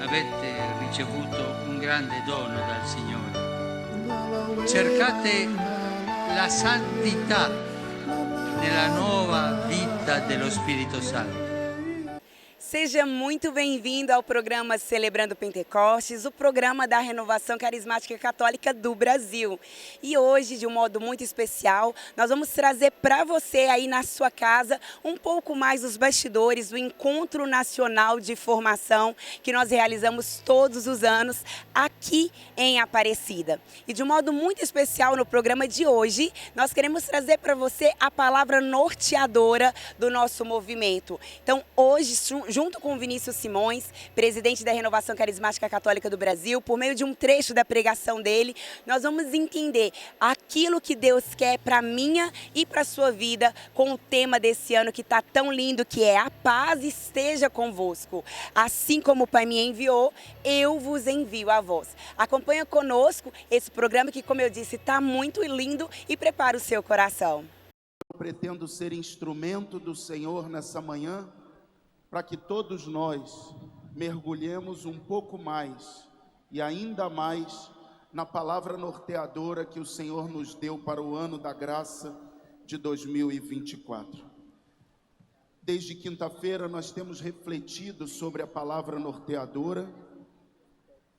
avete ricevuto un grande dono dal Signore. Cercate la santità nella nuova vita dello Spirito Santo. Seja muito bem-vindo ao programa Celebrando Pentecostes, o programa da Renovação Carismática Católica do Brasil. E hoje, de um modo muito especial, nós vamos trazer para você aí na sua casa um pouco mais dos bastidores do Encontro Nacional de Formação que nós realizamos todos os anos aqui em Aparecida. E de um modo muito especial no programa de hoje, nós queremos trazer para você a palavra norteadora do nosso movimento. Então, hoje, junto com o Vinícius Simões, presidente da Renovação Carismática Católica do Brasil, por meio de um trecho da pregação dele, nós vamos entender aquilo que Deus quer para a minha e para a sua vida com o tema desse ano que está tão lindo, que é a paz esteja convosco. Assim como o Pai me enviou, eu vos envio a vós. Acompanha conosco esse programa que, como eu disse, está muito lindo e prepara o seu coração. Eu pretendo ser instrumento do Senhor nessa manhã, para que todos nós mergulhemos um pouco mais e ainda mais na palavra norteadora que o Senhor nos deu para o ano da graça de 2024. Desde quinta-feira nós temos refletido sobre a palavra norteadora.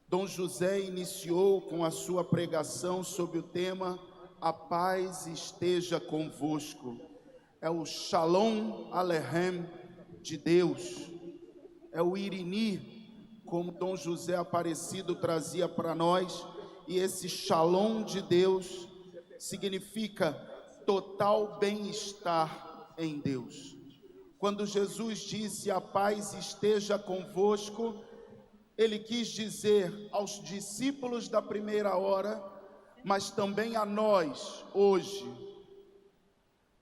Dom José iniciou com a sua pregação sobre o tema A paz esteja convosco. É o Shalom Aleichem de Deus, é o Irini, como Dom José Aparecido trazia para nós, e esse Shalom de Deus significa total bem-estar em Deus. Quando Jesus disse a paz esteja convosco, ele quis dizer aos discípulos da primeira hora, mas também a nós hoje,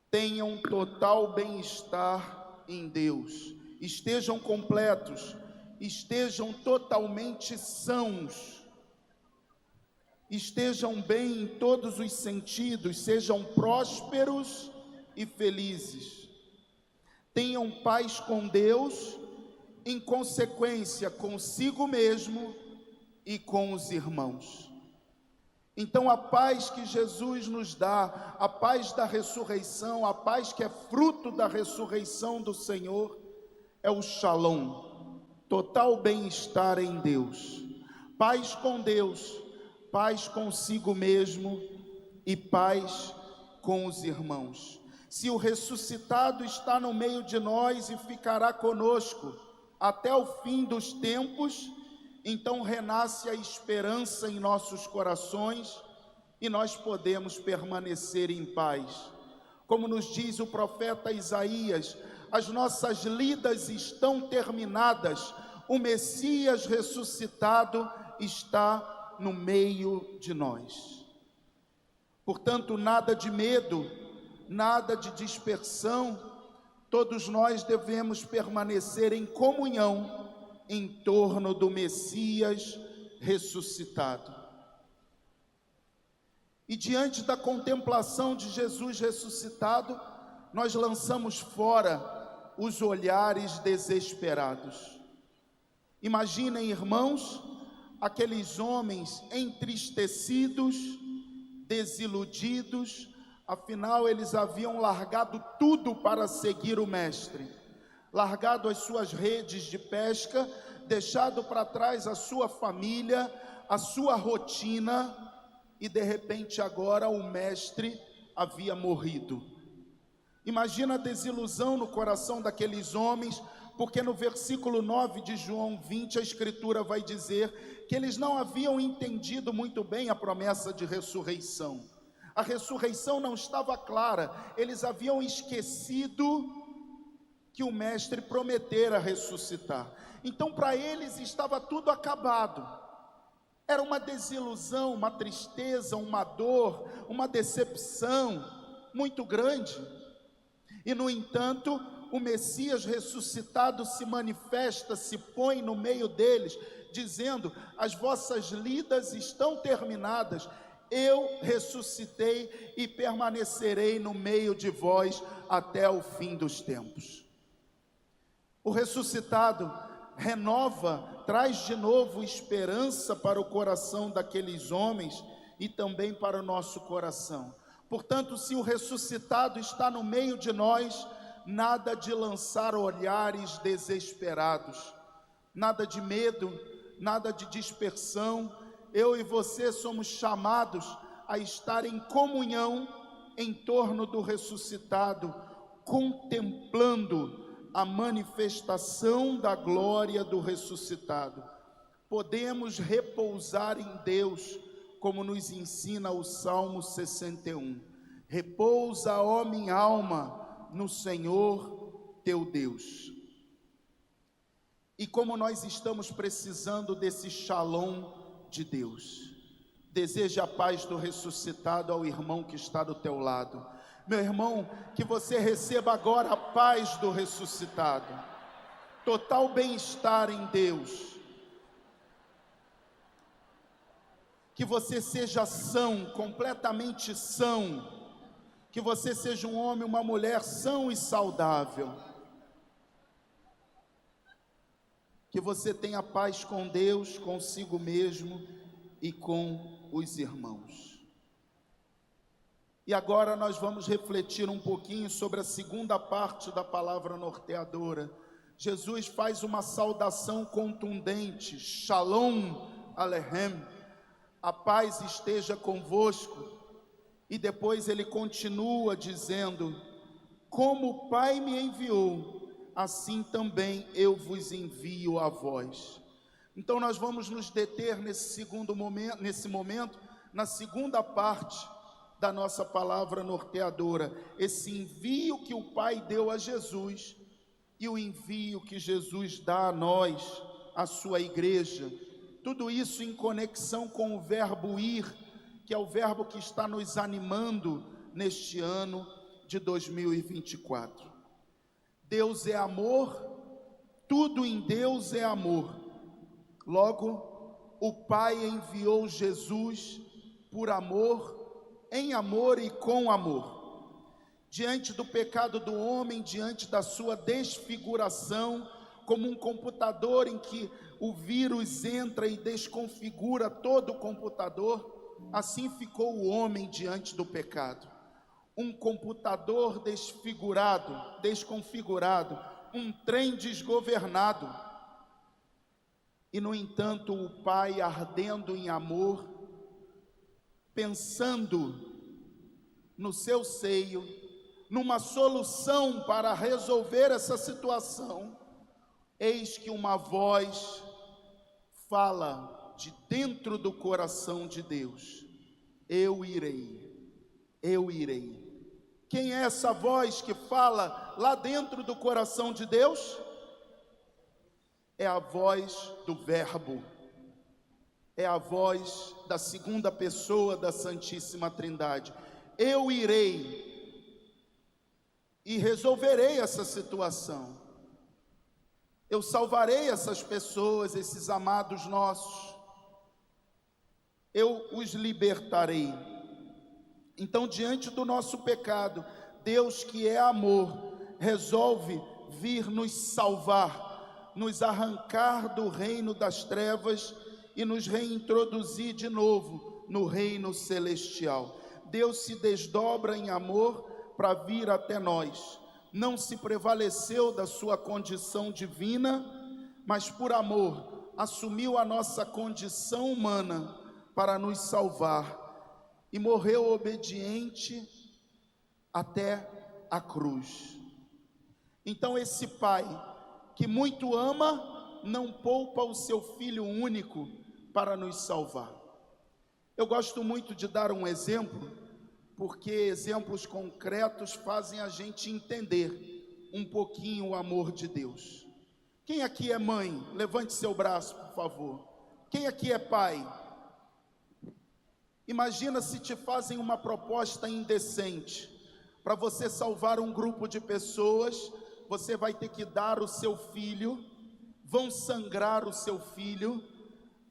tenham total bem-estar em Deus, estejam completos, estejam totalmente sãos, estejam bem em todos os sentidos, sejam prósperos e felizes, tenham paz com Deus, em consequência consigo mesmo e com os irmãos. Então a paz que Jesus nos dá, a paz da ressurreição, a paz que é fruto da ressurreição do Senhor, é o Shalom, total bem-estar em Deus, paz com Deus, paz consigo mesmo e paz com os irmãos. Se o ressuscitado está no meio de nós e ficará conosco até o fim dos tempos, então renasce a esperança em nossos corações e nós podemos permanecer em paz. Como nos diz o profeta Isaías, as nossas lidas estão terminadas, o Messias ressuscitado está no meio de nós. Portanto, nada de medo, nada de dispersão, todos nós devemos permanecer em comunhão em torno do Messias ressuscitado. E diante da contemplação de Jesus ressuscitado, nós lançamos fora os olhares desesperados. Imaginem, irmãos, aqueles homens entristecidos, desiludidos, afinal eles haviam largado tudo para seguir o Mestre. Largado as suas redes de pesca, deixado para trás a sua família, a sua rotina, e de repente agora o Mestre havia morrido. Imagina a desilusão no coração daqueles homens, porque no versículo 9 de João 20 a Escritura vai dizer que eles não haviam entendido muito bem a promessa de ressurreição. A ressurreição não estava clara, eles haviam esquecido que o Mestre prometera ressuscitar. Então para eles estava tudo acabado. Era uma desilusão, uma tristeza, uma dor, uma decepção muito grande. E no entanto, o Messias ressuscitado se manifesta, se põe no meio deles, dizendo: as vossas lidas estão terminadas, eu ressuscitei e permanecerei no meio de vós até o fim dos tempos. O ressuscitado renova, traz de novo esperança para o coração daqueles homens e também para o nosso coração. Portanto, se o ressuscitado está no meio de nós, nada de lançar olhares desesperados, nada de medo, nada de dispersão. Eu e você somos chamados a estar em comunhão em torno do ressuscitado, contemplando a manifestação da glória do ressuscitado. Podemos repousar em Deus, como nos ensina o Salmo 61. Repousa, ó minha alma, no Senhor teu Deus. E como nós estamos precisando desse shalom de Deus, deseja a paz do ressuscitado ao irmão que está do teu lado. Meu irmão, que você receba agora a paz do ressuscitado, total bem-estar em Deus, que você seja são, completamente são, que você seja um homem, uma mulher são e saudável, que você tenha paz com Deus, consigo mesmo e com os irmãos. E agora nós vamos refletir um pouquinho sobre a segunda parte da palavra norteadora. Jesus faz uma saudação contundente, Shalom Aleichem, a paz esteja convosco, e depois ele continua dizendo, como o Pai me enviou, assim também eu vos envio a vós. Então nós vamos nos deter nesse momento, na segunda parte da nossa palavra norteadora, esse envio que o Pai deu a Jesus e o envio que Jesus dá a nós, a sua igreja. Tudo isso em conexão com o verbo ir, que é o verbo que está nos animando neste ano de 2024. Deus é amor, tudo em Deus é amor. Logo, o Pai enviou Jesus por amor, em amor e com amor. Diante do pecado do homem, diante da sua desfiguração, como um computador em que o vírus entra e desconfigura todo o computador, assim ficou o homem diante do pecado. Um computador desfigurado, desconfigurado, um trem desgovernado. E no entanto o Pai, ardendo em amor, pensando no seu seio, numa solução para resolver essa situação, eis que uma voz fala de dentro do coração de Deus, eu irei, eu irei. Quem é essa voz que fala lá dentro do coração de Deus? É a voz do Verbo, é a voz da segunda pessoa da Santíssima Trindade. Eu irei e resolverei essa situação. Eu salvarei essas pessoas, esses amados nossos. Eu os libertarei. Então, diante do nosso pecado, Deus, que é amor, resolve vir nos salvar, nos arrancar do reino das trevas e nos reintroduzir de novo no reino celestial. Deus se desdobra em amor para vir até nós. Não se prevaleceu da sua condição divina, mas por amor assumiu a nossa condição humana para nos salvar e morreu obediente até a cruz. Então esse Pai que muito ama, não poupa o seu Filho único para nos salvar. Eu gosto muito de dar um exemplo, porque exemplos concretos fazem a gente entender um pouquinho o amor de Deus. Quem aqui é mãe? Levante seu braço, por favor. Quem aqui é pai? Imagina se te fazem uma proposta indecente. Para você salvar um grupo de pessoas, você vai ter que dar o seu filho, vão sangrar o seu filho,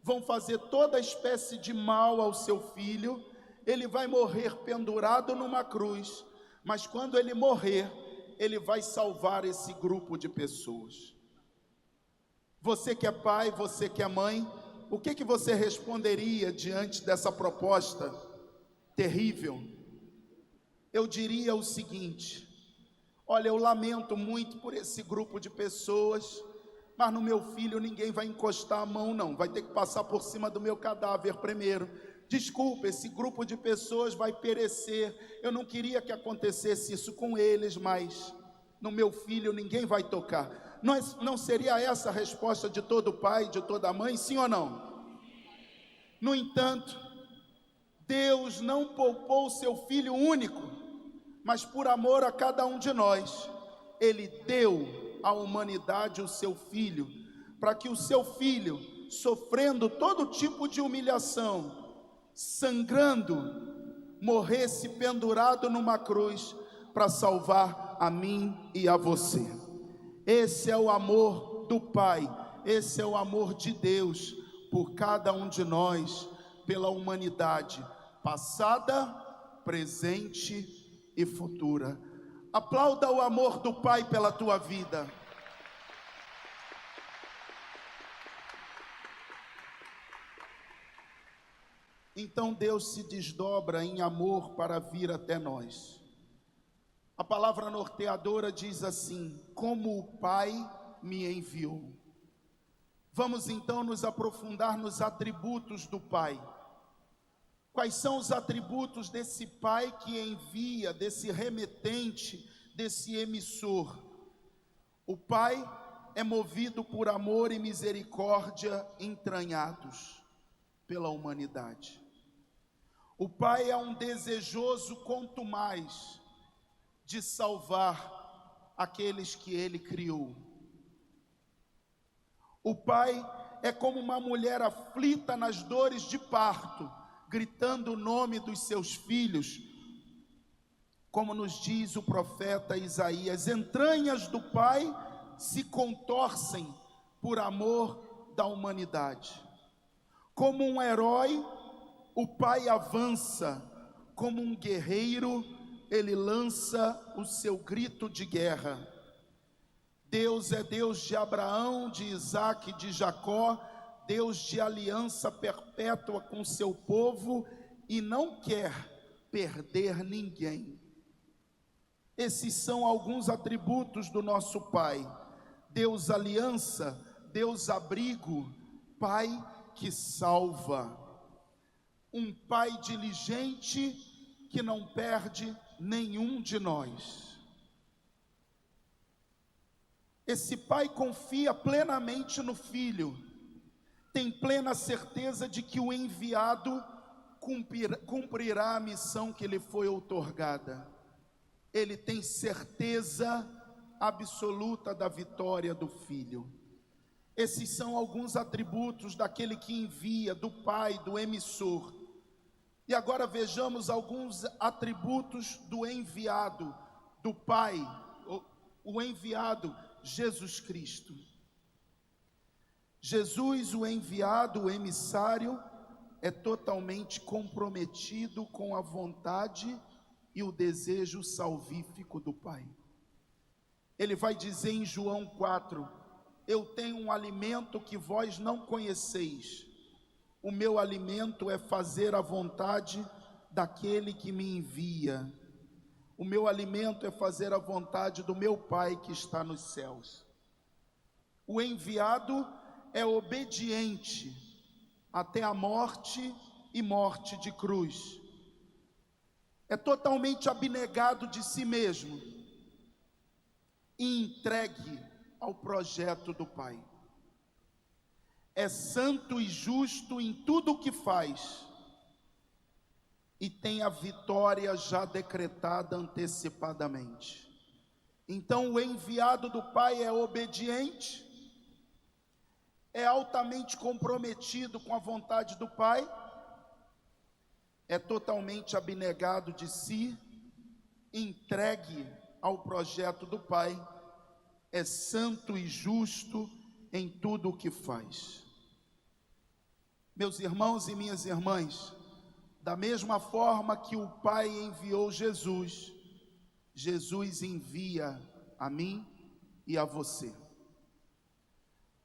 vão fazer toda espécie de mal ao seu filho, ele vai morrer pendurado numa cruz, mas quando ele morrer, ele vai salvar esse grupo de pessoas. Você que é pai, você que é mãe, o que você responderia diante dessa proposta terrível? Eu diria o seguinte: olha, eu lamento muito por esse grupo de pessoas, mas no meu filho ninguém vai encostar a mão não, vai ter que passar por cima do meu cadáver primeiro. Desculpa, esse grupo de pessoas vai perecer. Eu não queria que acontecesse isso com eles, mas no meu filho ninguém vai tocar. Não seria essa a resposta de todo pai, de toda mãe, sim ou não? No entanto, Deus não poupou o seu Filho único, mas por amor a cada um de nós, Ele deu à humanidade o seu Filho, para que o seu Filho, sofrendo todo tipo de humilhação, sangrando, morresse pendurado numa cruz, para salvar a mim e a você. Esse é o amor do Pai, esse é o amor de Deus por cada um de nós, pela humanidade, passada, presente e futura. Aplauda o amor do Pai pela tua vida. Então Deus se desdobra em amor para vir até nós. A palavra norteadora diz assim: como o Pai me enviou. Vamos então nos aprofundar nos atributos do Pai. Quais são os atributos desse Pai que envia, desse remetente, desse emissor? O Pai é movido por amor e misericórdia entranhados pela humanidade. O Pai é um desejoso contumaz de salvar aqueles que Ele criou. O Pai é como uma mulher aflita nas dores de parto, gritando o nome dos seus filhos, como nos diz o profeta Isaías: entranhas do Pai se contorcem por amor da humanidade. Como um herói, o Pai avança, como um guerreiro, Ele lança o seu grito de guerra. Deus é Deus de Abraão, de Isaac, de Jacó, Deus de aliança perpétua com seu povo, e não quer perder ninguém. Esses são alguns atributos do nosso Pai: Deus aliança, Deus abrigo, Pai que salva, um Pai diligente que não perde nenhum de nós. Esse Pai confia plenamente no Filho, tem plena certeza de que o enviado cumprirá a missão que lhe foi outorgada. Ele tem certeza absoluta da vitória do Filho. Esses são alguns atributos daquele que envia, do Pai, do emissor. E agora vejamos alguns atributos do enviado, do Pai, o enviado, Jesus Cristo. Jesus, o enviado, o emissário, é totalmente comprometido com a vontade e o desejo salvífico do Pai. Ele vai dizer em João 4: eu tenho um alimento que vós não conheceis. O meu alimento é fazer a vontade daquele que me envia. O meu alimento é fazer a vontade do meu Pai que está nos céus. O enviado é obediente até a morte e morte de cruz. É totalmente abnegado de si mesmo e entregue ao projeto do Pai. É santo e justo em tudo o que faz e tem a vitória já decretada antecipadamente. Então o enviado do Pai é obediente, é altamente comprometido com a vontade do Pai, é totalmente abnegado de si, entregue ao projeto do Pai, é santo e justo em tudo o que faz. Meus irmãos e minhas irmãs, da mesma forma que o Pai enviou Jesus, Jesus envia a mim e a você.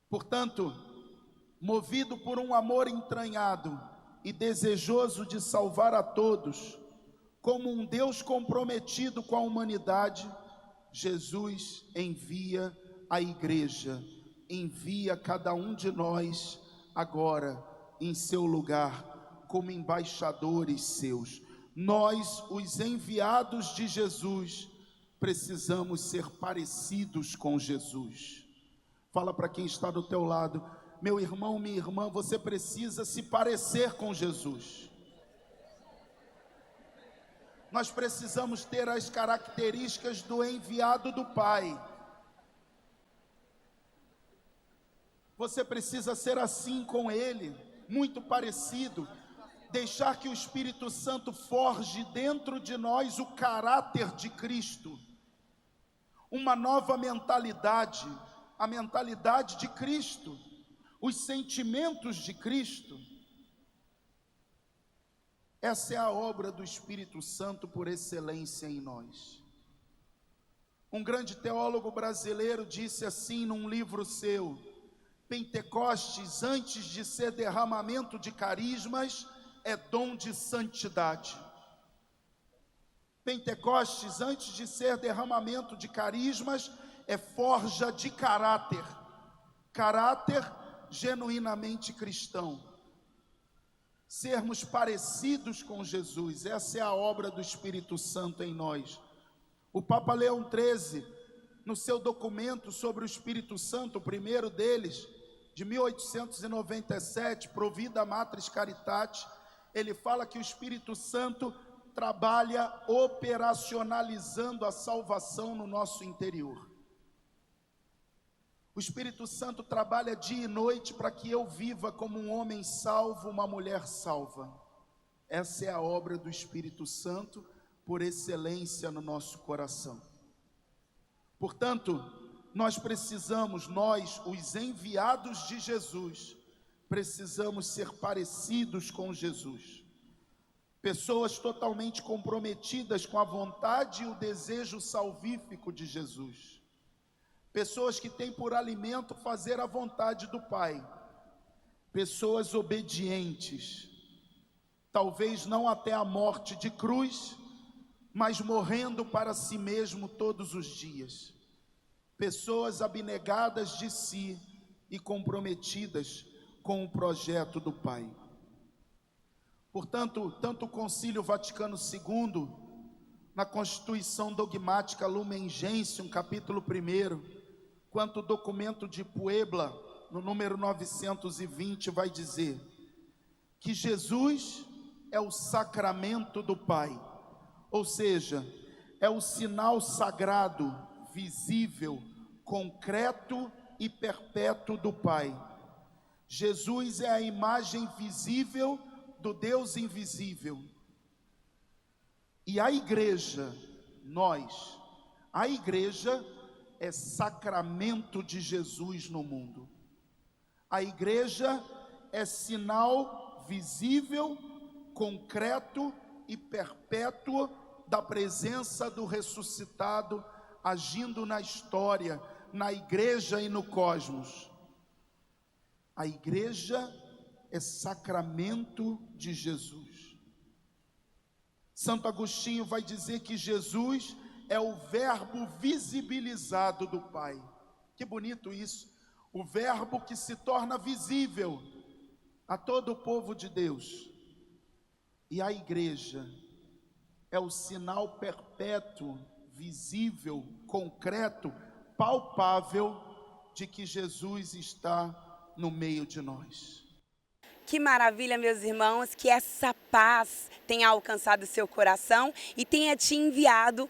Portanto, movido por um amor entranhado e desejoso de salvar a todos, como um Deus comprometido com a humanidade, Jesus envia a igreja, envia cada um de nós agora em seu lugar, como embaixadores seus. Nós, os enviados de Jesus, precisamos ser parecidos com Jesus. Fala para quem está do teu lado: meu irmão, minha irmã, você precisa se parecer com Jesus. Nós precisamos ter as características do enviado do Pai. Você precisa ser assim com Ele, muito parecido. Deixar que o Espírito Santo forge dentro de nós o caráter de Cristo. Uma nova mentalidade, a mentalidade de Cristo. Os sentimentos de Cristo. Essa é a obra do Espírito Santo por excelência em nós. Um grande teólogo brasileiro disse assim num livro seu: Pentecostes, antes de ser derramamento de carismas, é dom de santidade. Pentecostes, antes de ser derramamento de carismas, é forja de caráter. Caráter genuinamente cristão. Sermos parecidos com Jesus, essa é a obra do Espírito Santo em nós. O Papa Leão XIII, no seu documento sobre o Espírito Santo, o primeiro deles, de 1897, Provida Matris Caritate, ele fala que o Espírito Santo trabalha operacionalizando a salvação no nosso interior. O Espírito Santo trabalha dia e noite para que eu viva como um homem salvo, uma mulher salva. Essa é a obra do Espírito Santo por excelência no nosso coração. Portanto, nós precisamos, nós, os enviados de Jesus, precisamos ser parecidos com Jesus. Pessoas totalmente comprometidas com a vontade e o desejo salvífico de Jesus. Pessoas que têm por alimento fazer a vontade do Pai. Pessoas obedientes, talvez não até a morte de cruz, mas morrendo para si mesmo todos os dias. Pessoas abnegadas de si e comprometidas com o projeto do Pai. Portanto, tanto o Concílio Vaticano II, na Constituição Dogmática Lumen Gentium, capítulo 1, quanto o documento de Puebla, no número 920, vai dizer que Jesus é o sacramento do Pai, ou seja, é o sinal sagrado, visível, concreto e perpétuo do Pai. Jesus é a imagem visível do Deus invisível. E a igreja, nós, a igreja é sacramento de Jesus no mundo. A igreja é sinal visível, concreto e perpétuo da presença do ressuscitado agindo na história, na igreja e no cosmos. A igreja é sacramento de Jesus. Santo Agostinho vai dizer que Jesus é o verbo visibilizado do Pai. Que bonito isso, o verbo que se torna visível a todo o povo de Deus. E a igreja é o sinal perpétuo, visível, concreto, palpável de que Jesus está no meio de nós. Que maravilha, meus irmãos, que essa paz tenha alcançado o seu coração e tenha te enviado,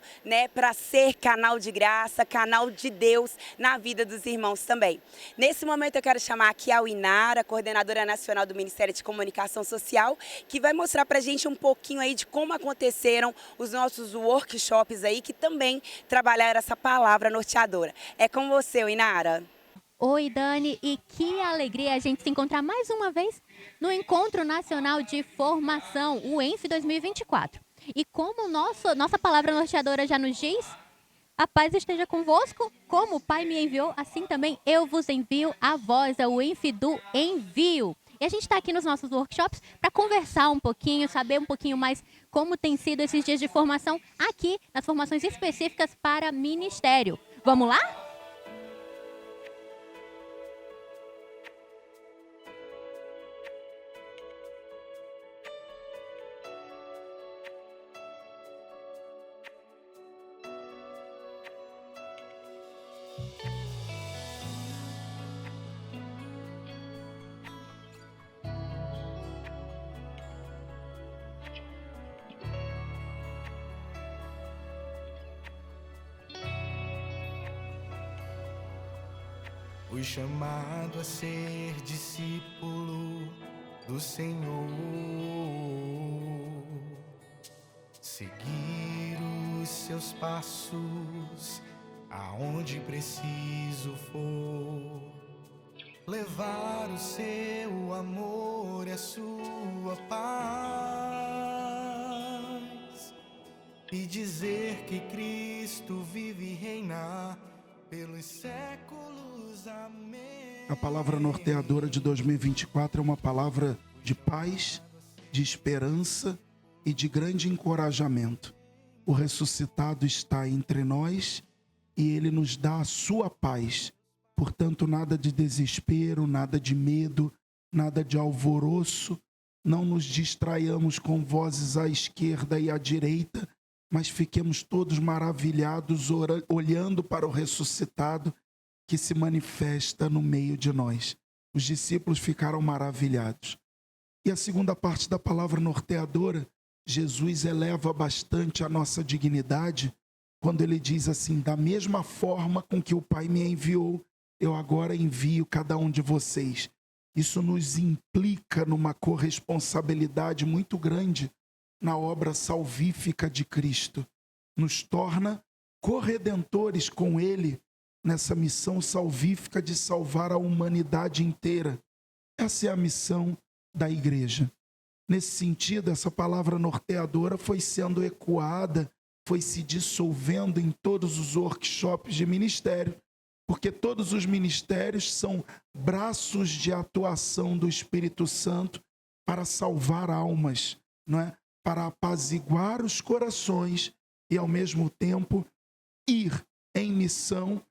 para ser canal de graça, canal de Deus na vida dos irmãos também. Nesse momento eu quero chamar aqui a Inara, coordenadora nacional do Ministério de Comunicação Social, que vai mostrar pra gente um pouquinho aí de como aconteceram os nossos workshops aí, que também trabalharam essa palavra norteadora. É com você, Inara. Oi, Dani, e que alegria a gente se encontrar mais uma vez no Encontro Nacional de Formação, o ENF 2024. E como nossa palavra norteadora já nos diz, A paz esteja convosco, como o Pai me enviou, assim também eu vos envio. A vós é o Enfi do envio. E a gente está aqui nos nossos workshops para conversar um pouquinho, saber um pouquinho mais como tem sido esses dias de formação aqui nas formações específicas para ministério. Vamos lá? Fui chamado a ser discípulo do Senhor, seguir os seus passos aonde preciso for, levar o seu amor e a sua paz e dizer que Cristo vive e reina pelos séculos. Amém. A palavra norteadora de 2024 é uma palavra de paz, de esperança e de grande encorajamento. O ressuscitado está entre nós e ele nos dá a sua paz. Portanto, nada de desespero, nada de medo, nada de alvoroço. Não nos distraiamos com vozes à esquerda e à direita, mas fiquemos todos maravilhados olhando para o ressuscitado que se manifesta no meio de nós. Os discípulos ficaram maravilhados. E a segunda parte da palavra norteadora, Jesus eleva bastante a nossa dignidade quando ele diz assim: da mesma forma com que o Pai me enviou, eu agora envio cada um de vocês. Isso nos implica numa corresponsabilidade muito grande na obra salvífica de Cristo. Nos torna corredentores com ele nessa missão salvífica de salvar a humanidade inteira. Essa é a missão da igreja. Nesse sentido, essa palavra norteadora foi sendo ecoada, foi se dissolvendo em todos os workshops de ministério, porque todos os ministérios são braços de atuação do Espírito Santo para salvar almas, não é? Para apaziguar os corações e, ao mesmo tempo, ir em missão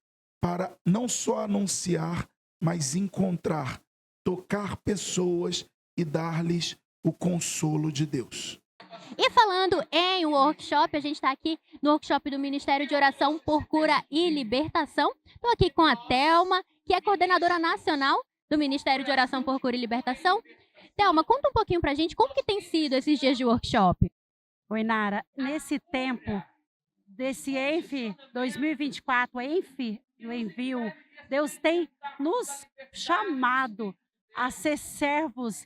para não só anunciar, mas encontrar, tocar pessoas e dar-lhes o consolo de Deus. E falando em workshop, a gente está aqui no workshop do Ministério de Oração por Cura e Libertação. Estou aqui com a Thelma, que é coordenadora nacional do Ministério de Oração por Cura e Libertação. Thelma, conta um pouquinho pra gente como que tem sido esses dias de workshop. Oi, Nara. Nesse tempo desse ENF 2024, ENF do envio, Deus tem nos chamado a ser servos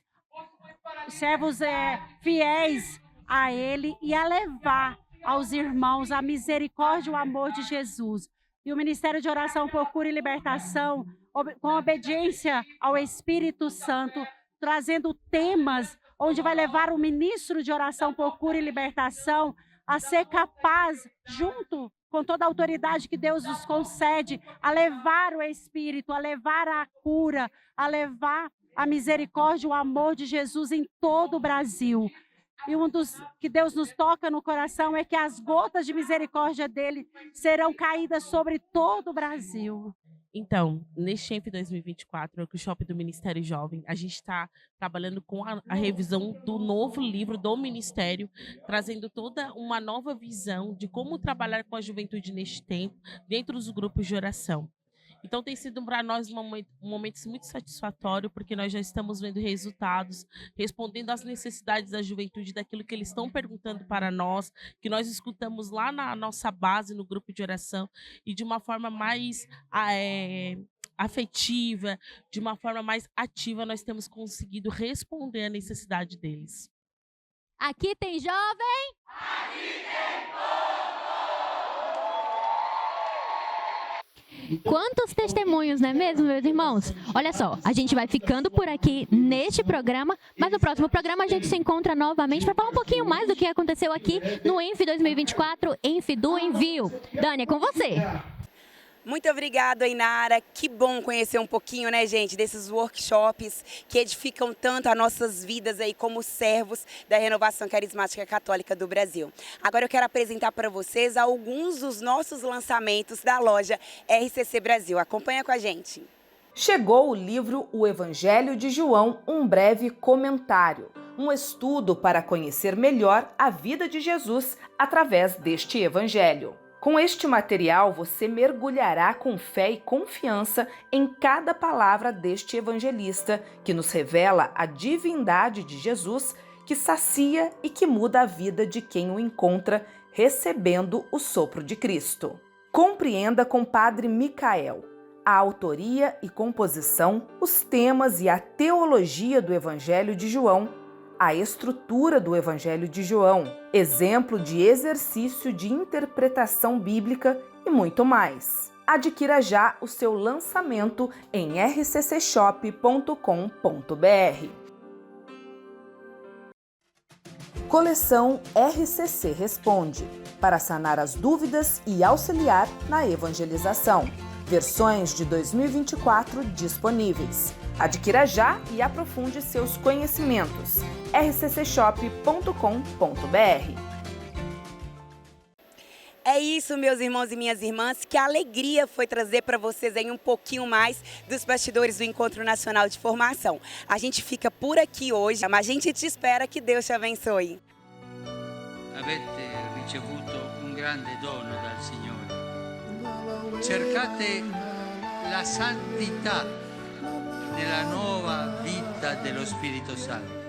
fiéis a Ele e a levar aos irmãos a misericórdia e o amor de Jesus. E o Ministério de Oração por Cura e Libertação, com obediência ao Espírito Santo, trazendo temas onde vai levar o ministro de Oração por Cura e Libertação a ser capaz, junto com toda a autoridade que Deus nos concede, a levar o Espírito, a levar a cura, a levar a misericórdia e o amor de Jesus em todo o Brasil. E um dos que Deus nos toca no coração é que as gotas de misericórdia dele serão caídas sobre todo o Brasil. Então, neste ENF 2024, no workshop do Ministério Jovem, a gente está trabalhando com a revisão do novo livro do Ministério, trazendo toda uma nova visão de como trabalhar com a juventude neste tempo, dentro dos grupos de oração. Então, tem sido para nós um momento muito satisfatório, porque nós já estamos vendo resultados, respondendo às necessidades da juventude, daquilo que eles estão perguntando para nós, que nós escutamos lá na nossa base, no grupo de oração, e de uma forma mais afetiva, de uma forma mais ativa, nós temos conseguido responder à necessidade deles. Aqui tem jovem? Aqui tem povo! Quantos testemunhos, não é mesmo, meus irmãos? Olha só, a gente vai ficando por aqui neste programa, mas no próximo programa a gente se encontra novamente para falar um pouquinho mais do que aconteceu aqui no ENF 2024, ENF do Envio. Dani, é com você. Muito obrigada, Ainara. Que bom conhecer um pouquinho, né, gente, desses workshops que edificam tanto as nossas vidas aí como servos da Renovação Carismática Católica do Brasil. Agora eu quero apresentar para vocês alguns dos nossos lançamentos da loja RCC Brasil. Acompanha com a gente. Chegou o livro O Evangelho de João, um breve comentário. Um estudo para conhecer melhor a vida de Jesus através deste evangelho. Com este material, você mergulhará com fé e confiança em cada palavra deste evangelista, que nos revela a divindade de Jesus, que sacia e que muda a vida de quem o encontra, recebendo o sopro de Cristo. Compreenda com Padre Micael a autoria e composição, os temas e a teologia do Evangelho de João, a estrutura do Evangelho de João, exemplo de exercício de interpretação bíblica e muito mais. Adquira já o seu lançamento em rccshop.com.br. Coleção RCC Responde, para sanar as dúvidas e auxiliar na evangelização. Versões de 2024 disponíveis. Adquira já e aprofunde seus conhecimentos. rccshop.com.br. É isso, meus irmãos e minhas irmãs, que alegria foi trazer para vocês aí um pouquinho mais dos bastidores do Encontro Nacional de Formação. A gente fica por aqui hoje, mas a gente te espera. Que Deus te abençoe. Avete ricevuto un grande dono dal Signore. Cercate la santità nella nuova vita dello Spirito Santo.